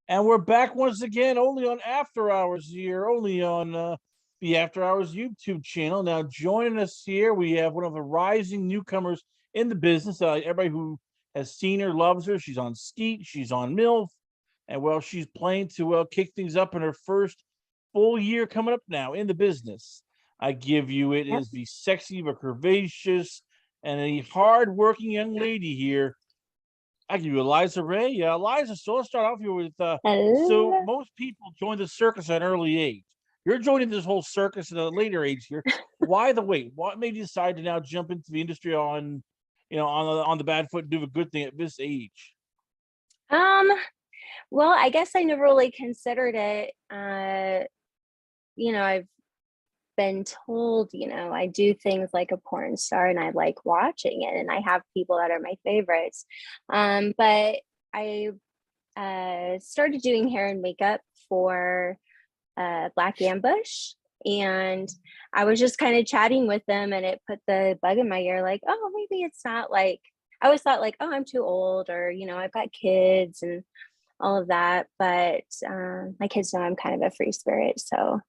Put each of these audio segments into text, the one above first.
And we're back once again, only on After Hours here, only on the After Hours YouTube channel. Now, joining us here, we have one of the rising newcomers in the business. Everybody who has seen her loves her. She's on Skeet, she's on MILF, and well, she's playing to kick things up in her first full year coming up now in the business. I give you it Yep. is the sexy but curvaceous and a hard-working young lady here. I give you Eliza Rae. Yeah, Eliza. So let's start off here with so Hello. most people join the circus at an early age. You're joining this whole circus at a later age here. Why the wait? What made you decide to now jump into the industry on, on the bad foot and do a good thing at this age? Um, well, I guess I never really considered it. I've been told, I do things like a porn star and I like watching it and I have people that are my favorites. But I started doing hair and makeup for Black Ambush. And I was just kind of chatting with them and it put the bug in my ear, like, oh, maybe it's not like, I always thought like, oh, I'm too old, or, I've got kids and all of that. But my kids know I'm kind of a free spirit. So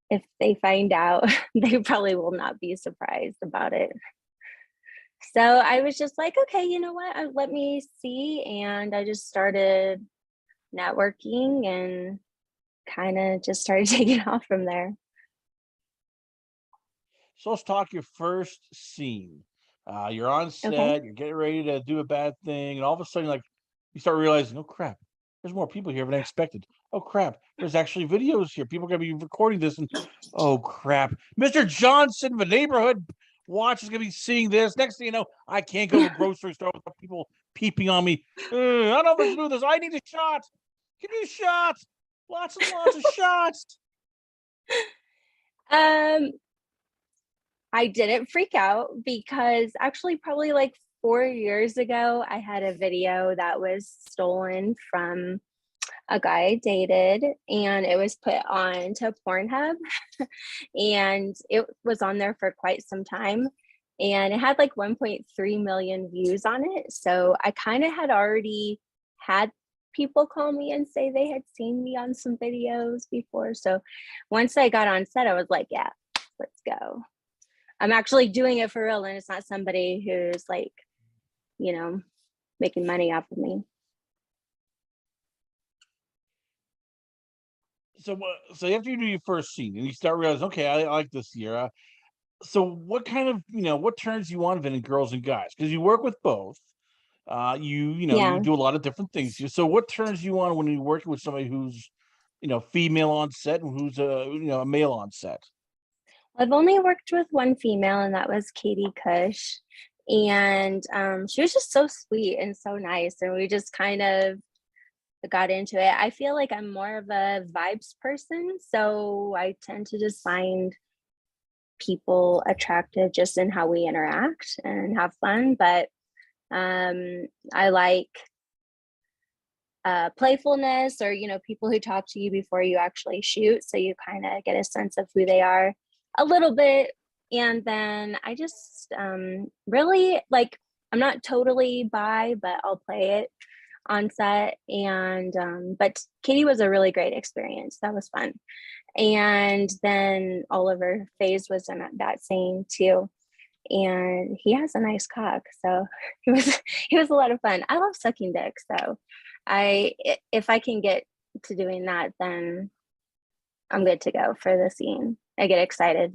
if they find out, they probably will not be surprised about it. So I was just like, okay, you know what? Let me see. And I just started networking and kind of just started taking off from there. So let's talk your first scene. You're on Okay. set. You're getting ready to do a bad thing, and all of a sudden, like, you start realizing, oh crap, there's more people here than I expected. Oh crap, there's actually videos here. People are gonna be recording this, and oh crap, Mr. Johnson, the neighborhood watch is gonna be seeing this. Next thing you know, I can't go to the grocery store without people peeping on me. I don't know if I should do this. I need a shot. Give me a shot. Lots and lots of shots. Um, I didn't freak out because actually probably like 4 years ago, I had a video that was stolen from a guy I dated and it was put on to Pornhub and it was on there for quite some time and it had like 1.3 million views on it. So I kind of had already had people call me and say they had seen me on some videos before. So once I got on set, I was like, yeah, let's go. I'm actually doing it for real and it's not somebody who's like, making money off of me. So after you do your first scene and you start realizing, okay, I like this here. So what kind of what turns you on in girls and guys? Because you work with both. You Yeah. do a lot of different things here. So what turns you on when you're working with somebody who's female on set and who's a male on set? I've only worked with one female, and that was Katie Cush. And she was just so sweet and so nice. And we just kind of got into it. I feel like I'm more of a vibes person. So I tend to just find people attractive just in how we interact and have fun. But I like playfulness or, people who talk to you before you actually shoot. So you kind of get a sense of who they are a little bit. And then I just really like, I'm not totally bi, but I'll play it on set. And but Katie was a really great experience. That was fun. And then Oliver Faze was in that scene too. And he has a nice cock. So he was a lot of fun. I love sucking dick. So if I can get to doing that, then I'm good to go for the scene. I get excited.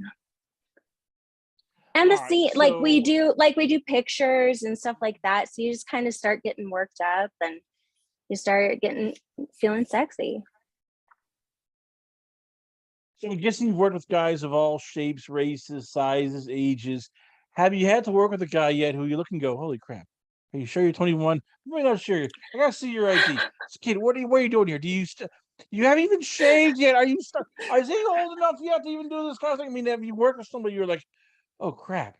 And the All right, scene, we so do pictures and stuff like that. So you just kind of start getting worked up and you start feeling sexy. I'm guessing you've worked with guys of all shapes, races, sizes, ages. Have you had to work with a guy yet who you look and go, holy crap? Are you sure you're 21? I'm not sure. I gotta see your ID. Kid, what are you doing here? You haven't even shaved yet? Is he old enough yet to even do this kind of thing? I mean, have you worked with somebody you're like, oh crap,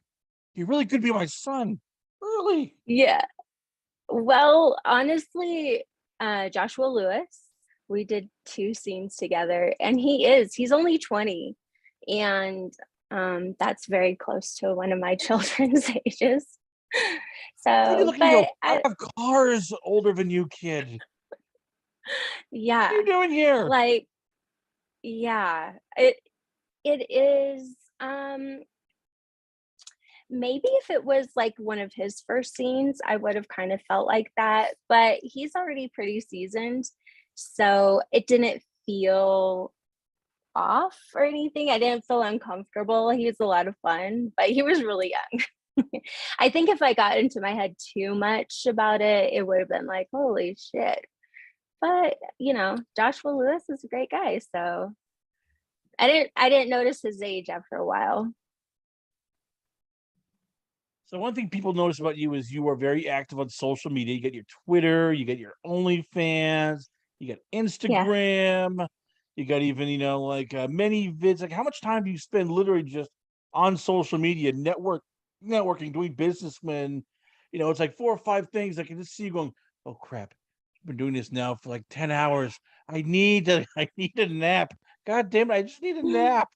you really could be my son? Really? Yeah. Well, honestly, Joshua Lewis, we did 2 scenes together and he's only 20 and that's very close to one of my children's ages. You So, look and you but go, I have cars older than you, kid. What are you Yeah. doing here? Like, yeah. It is maybe if it was like one of his first scenes, I would have kind of felt like that, but he's already pretty seasoned. So it didn't feel off or anything. I didn't feel uncomfortable. He was a lot of fun, but he was really young. I think if I got into my head too much about it, it would have been like, holy shit. But Joshua Lewis is a great guy, so I didn't notice his age after a while. So one thing people notice about you is you are very active on social media. You get your Twitter, you get your OnlyFans, you got Yeah. Instagram, you got even like many vids. Like how much time do you spend literally just on social media, networking, doing business when it's like 4 or 5 things. I can just see you going, oh crap, I've been doing this now for like 10 hours. I need a nap. God damn it, I just need a nap.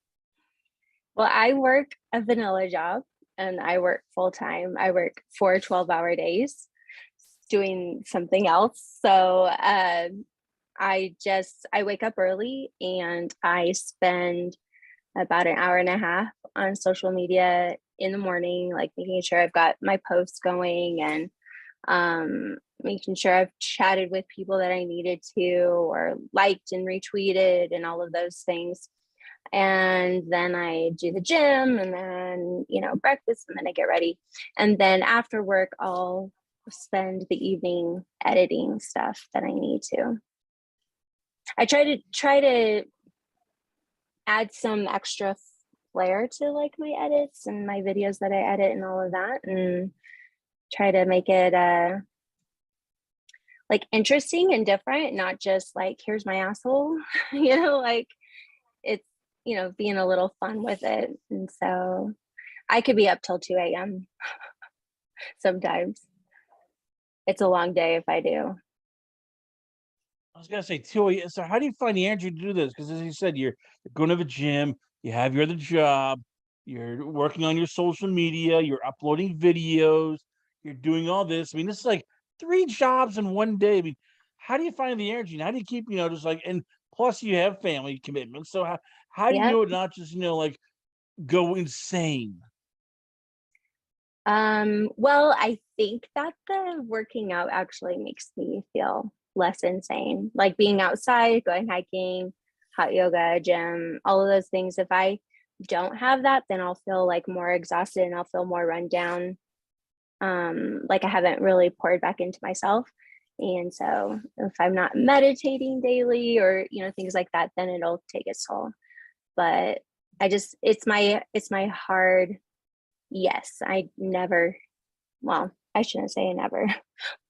Well, I work a vanilla job and I work full time. I work 4 12-hour days doing something else. So I wake up early and I spend about an hour and a half on social media in the morning, like making sure I've got my posts going and making sure I've chatted with people that I needed to or liked and retweeted and all of those things. And then I do the gym and then, breakfast and then I get ready. And then after work, I'll spend the evening editing stuff that I need to. I try to add some extra flair to like my edits and my videos that I edit and all of that and try to make it like interesting and different, not just like here's my asshole, like it's being a little fun with it. And so I could be up till 2 a.m. sometimes. It's a long day if I do. I was gonna say too. So how do you find the energy to do this? Because as you said, you're going to the gym, you have your other job, you're working on your social media, you're uploading videos, you're doing all this. I mean, this is like 3 jobs in one day. I mean, how do you find the energy? And how do you keep, just like and plus you have family commitments. So how do you Yep. do it not just, like go insane? Well, I think that the working out actually makes me feel less insane. Like being outside, going hiking, hot yoga, gym, all of those things. If I don't have that, then I'll feel like more exhausted and I'll feel more run down. Like I haven't really poured back into myself. And so if I'm not meditating daily or, things like that, then it'll take its toll. But it's my hard yes. I never, well, I shouldn't say never,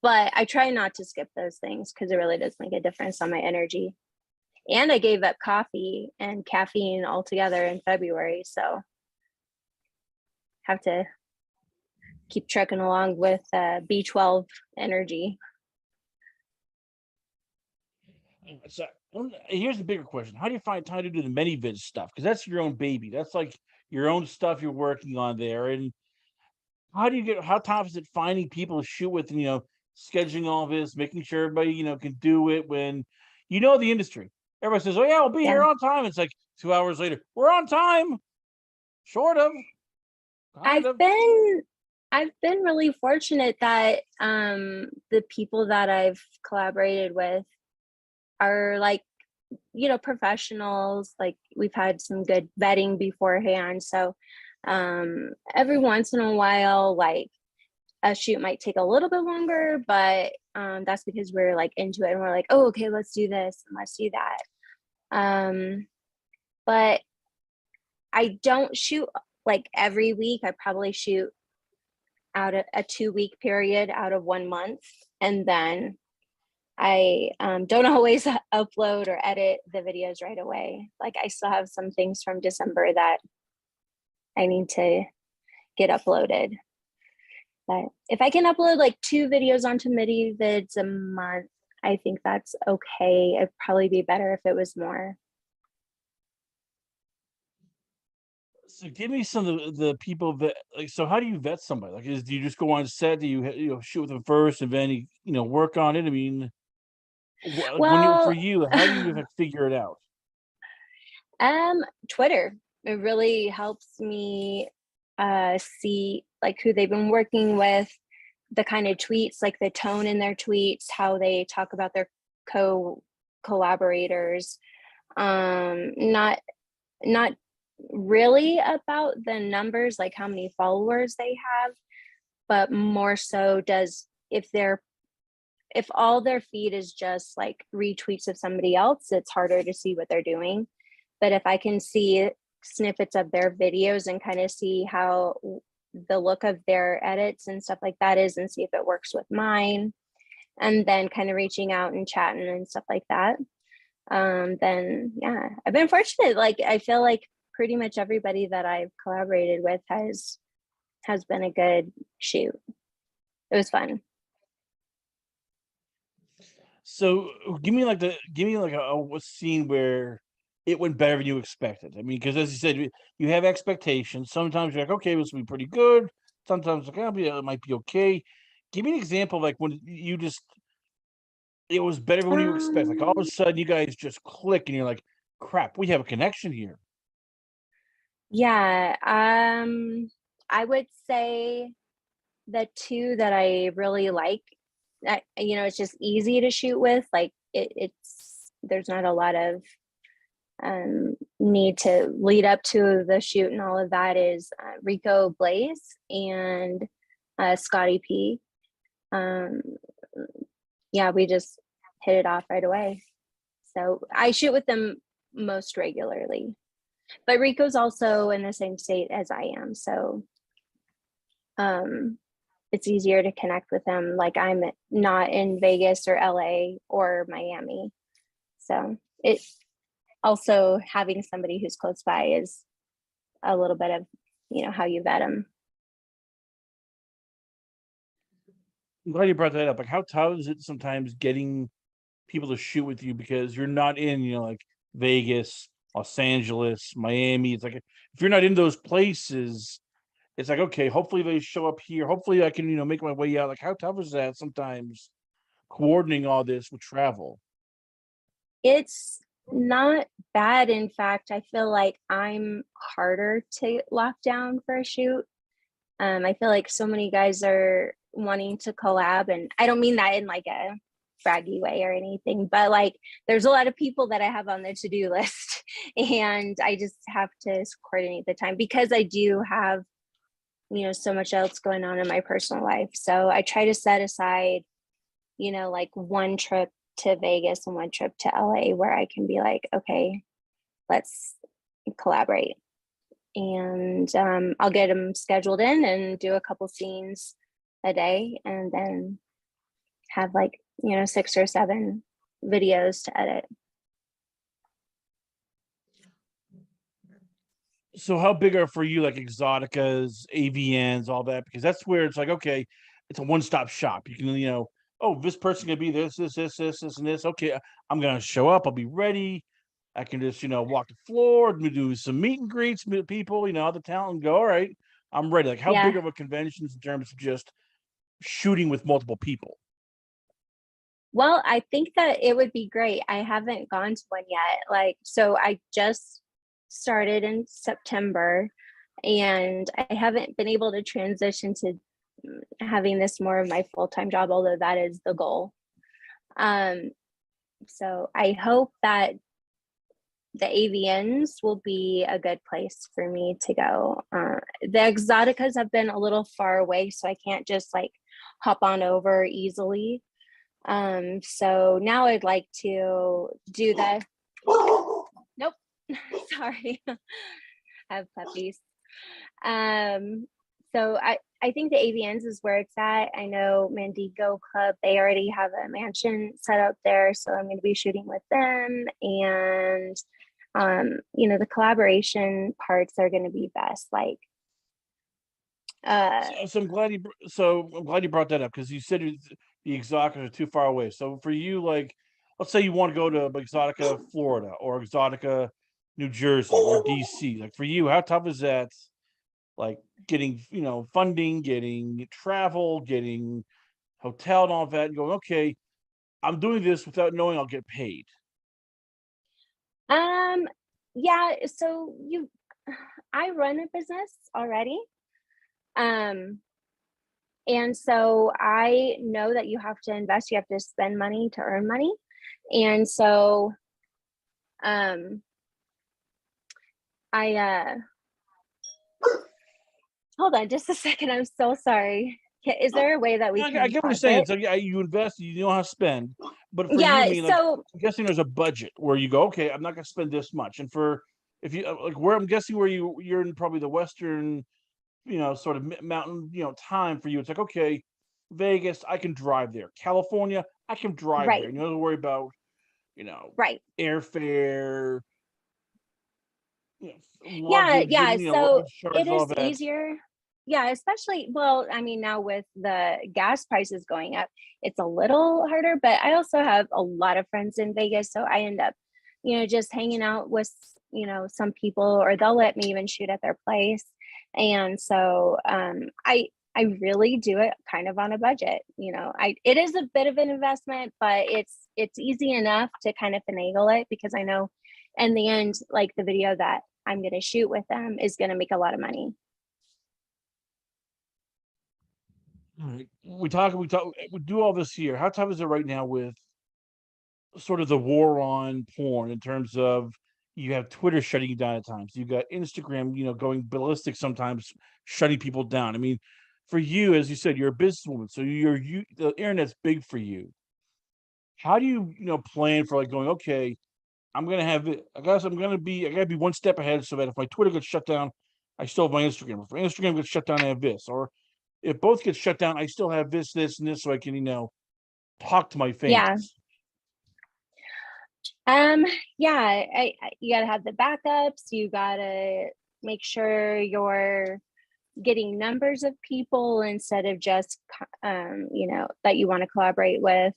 but I try not to skip those things because it really does make a difference on my energy. And I gave up coffee and caffeine altogether in February. So have to keep trucking along with B12 energy. So here's the bigger question: how do you find time to do the many vids stuff? Because that's your own baby. That's like your own stuff you're working on there. And how tough is it finding people to shoot with, scheduling all this, making sure everybody, can do it when the industry. Everybody says, oh yeah, we'll be here Yeah. on time. It's like 2 hours later. We're on time. Sort of, kind I've of. been I've been really fortunate that the people that I've collaborated with are like professionals. Like we've had some good vetting beforehand, so every once in a while like a shoot might take a little bit longer, but that's because we're like into it and we're like, oh okay, let's do this and let's do that. But I don't shoot like every week. I probably shoot out of a 2 week period out of 1 month, and then I don't always upload or edit the videos right away. Like I still have some things from December that I need to get uploaded. But if I can upload like 2 videos onto MIDI vids a month, I think that's okay. It'd probably be better if it was more. So give me some of the people that like. So how do you vet somebody? Like, do you just go on set? Do you shoot with them first and then work on it? I mean, When you, for Well, you, how do you like figure it out? Twitter. It really helps me see like who they've been working with, the kind of tweets, like the tone in their tweets, how they talk about their co collaborators. Not really about the numbers, like how many followers they have, but more so does if all their feed is just like retweets of somebody else, it's harder to see what they're doing. But if I can see snippets of their videos and kind of see how the look of their edits and stuff like that is, and see if it works with mine, and then kind of reaching out and chatting and stuff like that, then yeah, I've been fortunate. Like I feel like pretty much everybody that I've collaborated with has been a good shoot. It was fun. So give me like a scene where it went better than you expected. I mean, because as you said, you have expectations. Sometimes you're like, okay, this will be pretty good. Sometimes like, it might be okay. Give me an example of like when you just it was better than what you expect. Like all of a Um, sudden, you guys just click, and you're like, crap, we have a connection here. yeah, I would say the two that I really like, it's just easy to shoot with. Like it's there's not a lot of need to lead up to the shoot and all of that is Rico Blaze and Scotty P. Um, yeah, we just hit it off right away. So I shoot with them most regularly. But Rico's also in the same state as I am. So um, it's easier to connect with him. Like I'm not in Vegas or LA or Miami. So it also having somebody who's close by is a little bit of, how you vet them. I'm glad you brought that up. Like, how tough is it sometimes getting people to shoot with you because you're not in, like Vegas, Los Angeles, Miami. It's like if you're not in those places, it's like okay, hopefully they show up here. Hopefully I can, make my way out. Like, how tough is that sometimes coordinating all this with travel? It's not bad. In fact, I feel like I'm harder to lock down for a shoot. I feel like so many guys are wanting to collab, and I don't mean that in like a braggy way or anything, but like there's a lot of people that I have on the to-do list, and I just have to coordinate the time because I do have, so much else going on in my personal life. So I try to set aside, like one trip to Vegas and one trip to LA where I can be like, okay, let's collaborate. And I'll get them scheduled in and do a couple scenes a day, and then have like 6 or 7 videos to edit. So how big are for you like Exxoticas, AVNs, all that? Because that's where it's like, okay, it's a one-stop shop. You can, oh, this person can be this, and this. Okay, I'm gonna show up, I'll be ready. I can just, walk the floor, do some meet and greets, meet people, the talent, and go, all right, I'm ready. Like, how big Yeah. of a convention in terms of just shooting with multiple people? Well, I think that it would be great. I haven't gone to one yet. Like, so I just started in September, and I haven't been able to transition to having this more of my full-time job, although that is the goal. So I hope that the AVNs will be a good place for me to go. The Exxoticas have been a little far away, so I can't just like hop on over easily. So now I'd like to do the, nope, sorry, I have puppies. So I think the AVNs is where it's at. I know Mandigo Club, they already have a mansion set up there, so I'm going to be shooting with them. And the collaboration parts are going to be best. Like, So I'm glad you brought that up because you said the Exoticas are too far away. So for you, like, let's say you want to go to Exotica, Florida, or Exotica, New Jersey, or DC. Like for you, how tough is that? Like getting, funding, getting travel, getting hotel and all that, and going, okay, I'm doing this without knowing I'll get paid? Um, yeah, so I run a business already. Um, and so I know that you have to invest, you have to spend money to earn money. And so um I hold on just a second. I'm so sorry. Is there a way that we I can get what you're pause saying. it? So yeah, you invest, you know how to spend, but for you, I Yeah, mean, like, so I'm guessing there's a budget where you go, okay, I'm not gonna spend this much. And for if you like, where I'm guessing where you're in probably the western, sort of mountain, time for you. It's like, okay, Vegas, I can drive there. California, I can drive there. right, You don't have to worry about, you know, right. airfare, Yeah, luggage, yeah. and So luggage it charges, all is that. easier. Yeah, especially, well, I mean, now with the gas prices going up, it's a little harder, but I also have a lot of friends in Vegas. So I end up, just hanging out with, some people, or they'll let me even shoot at their place. And so I really do it kind of on a budget. It is a bit of an investment, but it's easy enough to kind of finagle it, because I know in the end, like the video that I'm going to shoot with them is going to make a lot of money. Right. We do all this here. How tough is it right now with sort of the war on porn in terms of you have Twitter shutting you down at times. You got Instagram, going ballistic sometimes, shutting people down. I mean, for you, as you said, you're a businesswoman, so the internet's big for you. How do you, plan for like going, okay, I'm gonna have it. I gotta be one step ahead so that if my Twitter gets shut down, I still have my Instagram. If my Instagram gets shut down, I have this. Or if both get shut down, I still have this, and this, so I can, talk to my Yeah. fans. Um, yeah, you got to have the backups. You got to make sure you're getting numbers of people instead of just, that you want to collaborate with.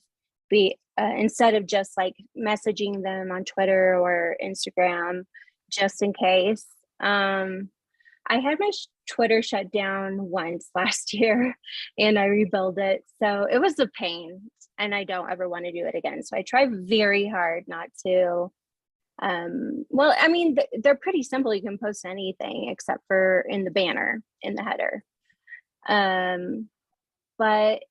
Instead of just like messaging them on Twitter or Instagram, just in case. I had my Twitter shut down once last year and I rebuilt it. So it was a pain and I don't ever want to do it again. So I try very hard not to. Well, I mean, they're pretty simple. You can post anything except for in the banner, in the header. Um, but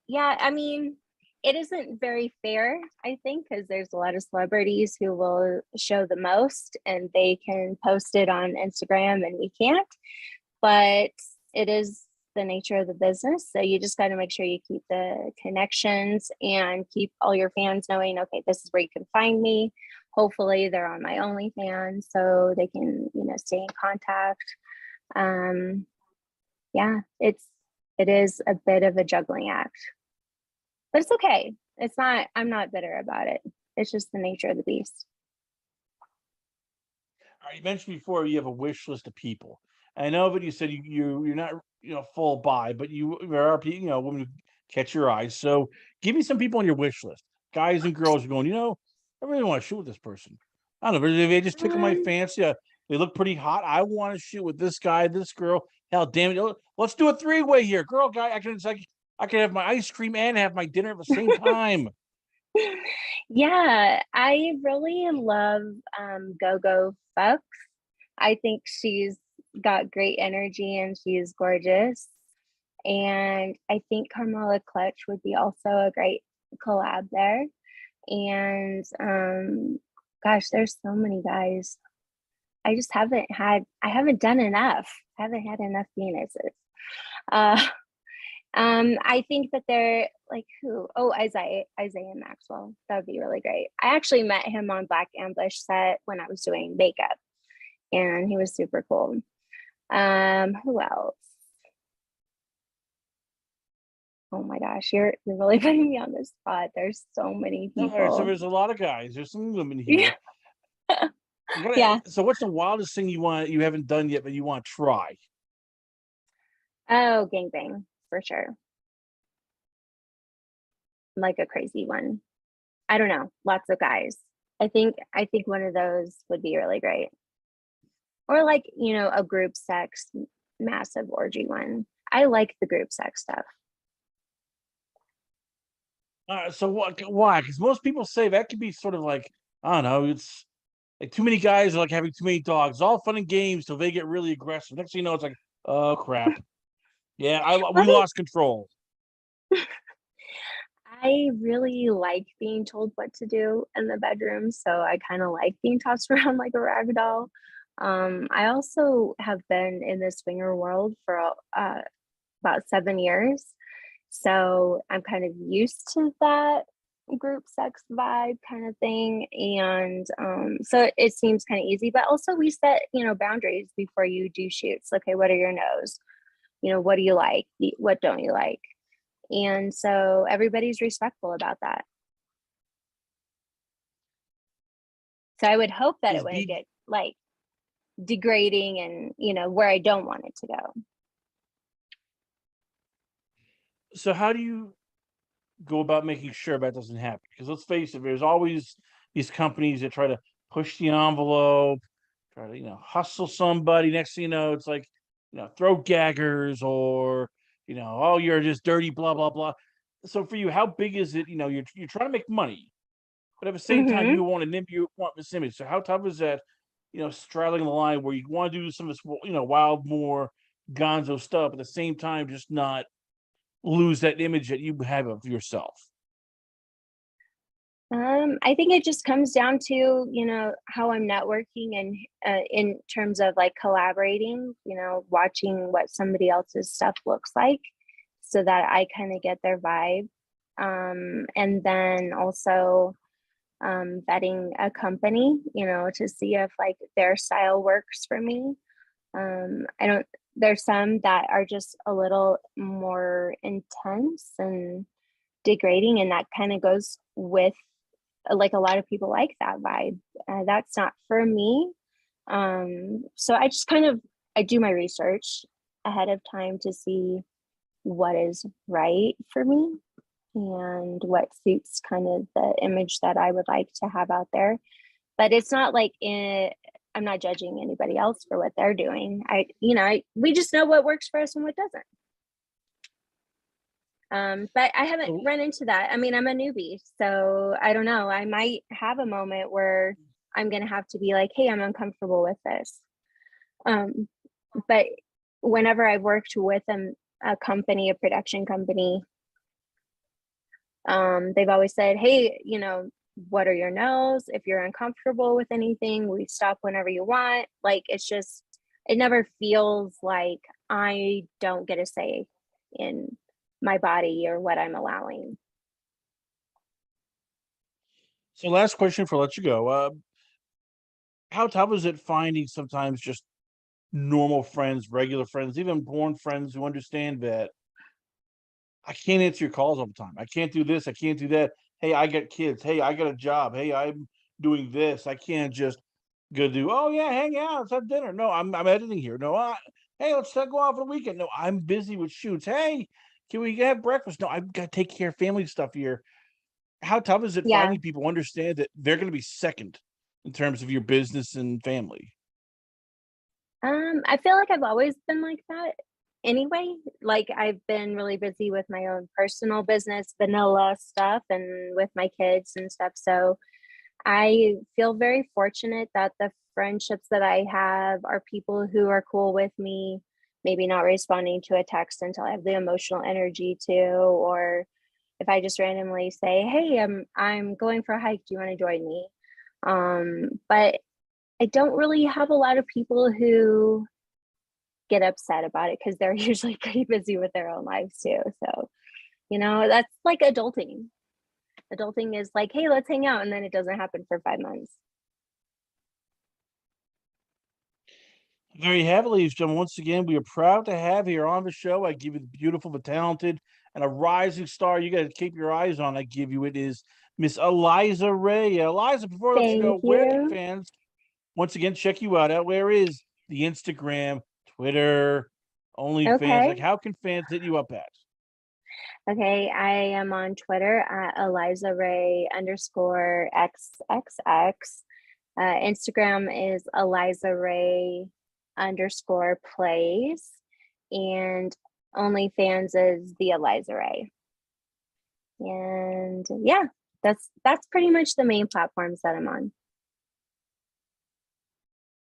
yeah, I mean, it isn't very fair, I think, because there's a lot of celebrities who will show the most and they can post it on Instagram and we can't. But it is the nature of the business. So you just got to make sure you keep the connections and keep all your fans knowing, okay, this is where you can find me. Hopefully they're on my OnlyFans so they can, stay in contact. Um, yeah, it is a bit of a juggling act, but it's okay. I'm not bitter about it. It's just the nature of the beast. You mentioned before you have a wish list of people. And I know that you said you're not full buy, but there are people, women who catch your eyes. So give me some people on your wish list, guys and girls. You're going, I really want to shoot with this person. I don't know, but they just tickle my Um, fancy. They look pretty hot. I want to shoot with this guy, this girl. Hell, damn it! Let's do a three-way here, girl, guy. I can have my ice cream and have my dinner at the same time. yeah, I really love Go Fuck. I think she's got great energy and she's gorgeous. And I think Carmela Clutch would be also a great collab there. And gosh, there's so many guys. I haven't done enough. I haven't had enough penises. Uh, I think that they're like who? Oh, Isaiah Maxwell. That would be really great. I actually met him on Black Ambush set when I was doing makeup, and he was super cool. Who else? Oh my gosh, you're really putting me on the spot. There's so many All right, so people. there's a lot of guys. There's some women Yeah. here. Yeah. So what's the wildest thing you haven't done yet, but you want to try? Oh, gangbang for sure. Like a crazy one. I don't know. Lots of guys. I think one of those would be really great. Or like, a group sex massive orgy one. I like the group sex stuff. So what? Why? Because most people say that could be sort of like, I don't know. It's like too many guys are like having too many dogs. It's all fun and games till they get really aggressive. Next thing you know, it's like, oh crap. Yeah, we I lost control. I really like being told what to do in the bedroom, so I kind of like being tossed around like a rag doll. I also have been in the swinger world for about 7 years, so I'm kind of used to that group sex vibe kind of thing, and so it seems kind of easy. But also, we set boundaries before you do shoots. Okay, what are your no's? What do you like? What don't you like? And so everybody's respectful about that. So I would hope that it Is wouldn't B get like degrading and, where I don't want it to go. so how do you go about making sure that doesn't happen? Because let's face it, there's always these companies that try to push the envelope, try to, hustle somebody. Next thing you know, it's like, throat gaggers or, oh, you're just dirty, blah, blah, blah. So for you, how big is it? You're trying to make money, but at the same time, Hmm. you want this image. So how tough is that, straddling the line where you want to do some of this, wild, more gonzo stuff, at the same time, just not lose that image that you have of yourself? I think it just comes down to, how I'm networking and in terms of like collaborating, watching what somebody else's stuff looks like so that I kind of get their vibe. And then also vetting a company, to see if like their style works for me. I don't, there's some that are just a little more intense and degrading, and that kind of goes with like a lot of people like that vibe. That's not for me. So I just kind of I do my research ahead of time to see what is right for me and what suits kind of the image that I would like to have out there. But it's not like I'm not judging anybody else for what they're doing. We just know what works for us and what doesn't. But I haven't So run into that. I mean, I'm a newbie, so I don't know. I might have a moment where I'm gonna have to be like, "Hey, I'm uncomfortable with this." Um, but whenever I've worked with a company, a production company, they've always said, "Hey, what are your no's? If you're uncomfortable with anything, we stop whenever you want." Like it never feels like I don't get a say in my body or what I'm allowing. last question for let you go. How tough is it finding sometimes just normal friends, regular friends, even born friends who understand that I can't answer your calls all the time. I can't do this. I can't do that. Hey, I got kids. Hey, I got a job. Hey, I'm doing this. I can't just go do. Oh yeah, hang out. Let's have dinner. No, I'm editing here. No, hey, let's go out for the weekend. No, I'm busy with shoots. Hey, can we have breakfast? No, I've got to take care of family stuff here. How tough is it Yeah. finding people who understand that they're going to be second in terms of your business and family? I feel like I've always been like that anyway. Like I've been really busy with my own personal business, vanilla stuff, and with my kids and stuff. So I feel very fortunate that the friendships that I have are people who are cool with me, maybe not responding to a text until I have the emotional energy to, or if I just randomly say, "Hey, I'm going for a hike. Do you want to join me?" But I don't really have a lot of people who get upset about it because they're usually pretty busy with their own lives too. So, that's like adulting. Adulting is like, "Hey, let's hang out," and then it doesn't happen for 5 months. There you have it, ladies and gentlemen. Once again, we are proud to have here on the show. I give you the beautiful, the talented, and a rising star you got to keep your eyes on. I give you it is Miss Eliza Rae. Eliza, before I let you go, Thank where can you. fans once again check you out at? Where is the Instagram, Twitter, OnlyFans? Okay. Like, how can fans hit you up at? Okay. I am on Twitter at Eliza Ray underscore XXX. Instagram is Eliza Ray underscore plays. And OnlyFans is the Eliza Ray. And yeah, that's pretty much the main platforms that I'm on.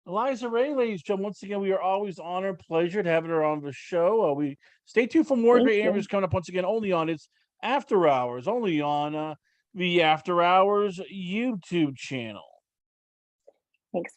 Eliza Rae, ladies and gentlemen, once again, we are always honored, pleasured having her on the show. We stay tuned for more Thank great you. interviews coming up once again, only on its After Hours, only on the After Hours YouTube channel.